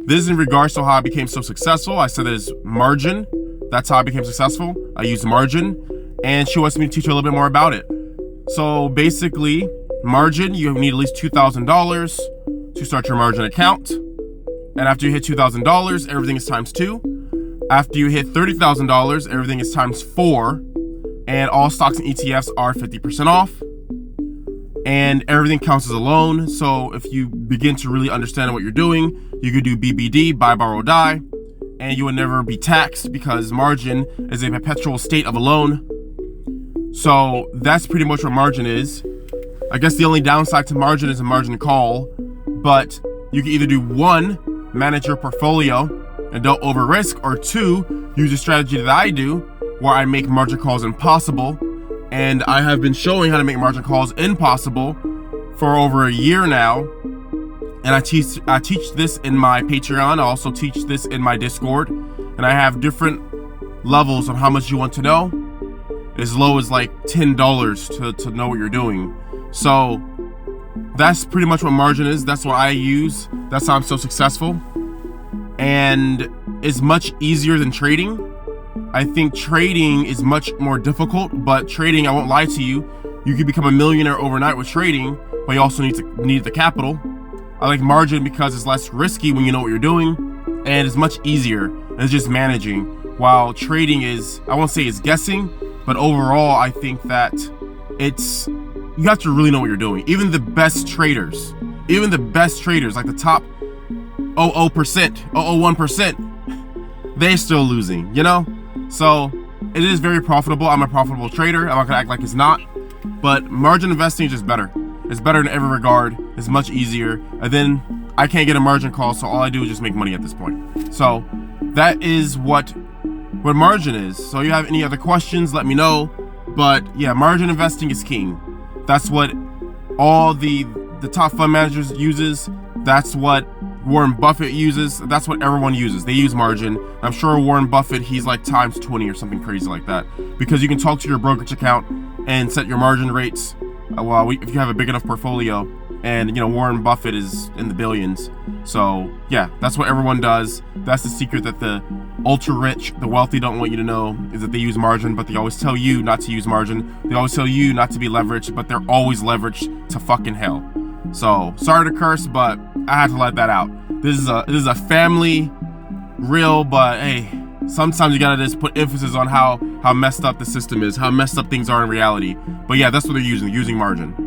This is in regards to how I became so successful. I said there's margin. That's how I became successful. I used margin, and she wants me to teach her a little bit more about it. So basically, margin, you need at least $2,000 to start your margin account. And after you hit $2,000, everything is times 2. After you hit $30,000, everything is times 4. And all stocks and ETFs are 50% off. And everything counts as a loan. So if you begin to really understand what you're doing, you could do BBD, buy, borrow, die, and you would never be taxed because margin is a perpetual state of a loan. So that's pretty much what margin is. I guess the only downside to margin is a margin call, but you can either do 1, manage your portfolio and don't over risk, or 2, use a strategy that I do where I make margin calls impossible. And I have been showing how to make margin calls impossible for over a year now. And I teach this in my Patreon. I also teach this in my Discord. And I have different levels on how much you want to know. As low as like $10 to know what you're doing. So that's pretty much what margin is. That's what I use. That's how I'm so successful. And it's much easier than trading. I think trading is much more difficult, but trading, I won't lie to you, you can become a millionaire overnight with trading, but you also need the capital. I like margin because it's less risky when you know what you're doing, and it's much easier. It's just managing. While trading is, I won't say it's guessing, but overall, I think that you have to really know what you're doing. Even the best traders, like the top 0.1%, they're still losing, you know? So it is very profitable. I'm a profitable trader. I'm not gonna act like it's not, but margin investing is just better. It's better in every regard. It's much easier. And then I can't get a margin call, so all I do is just make money at this point. So that is what margin is. So you have any other questions, let me know. But yeah, margin investing is king. That's what all the top fund managers uses. That's what Warren Buffett uses. That's what everyone uses. They use margin. I'm sure Warren Buffett, he's like times 20 or something crazy like that, because you can talk to your brokerage account and set your margin rates. If you have a big enough portfolio, and you know Warren Buffett is in the billions. So yeah, that's what everyone does. That's the secret that the ultra rich, the wealthy don't want you to know, is that they use margin, but they always tell you not to use margin. They always tell you not to be leveraged, but they're always leveraged to fucking hell. So sorry to curse, but I had to let that out. This is a family real, but hey, sometimes you gotta just put emphasis on how messed up the system is, how messed up things are in reality. But yeah, that's what they're using margin.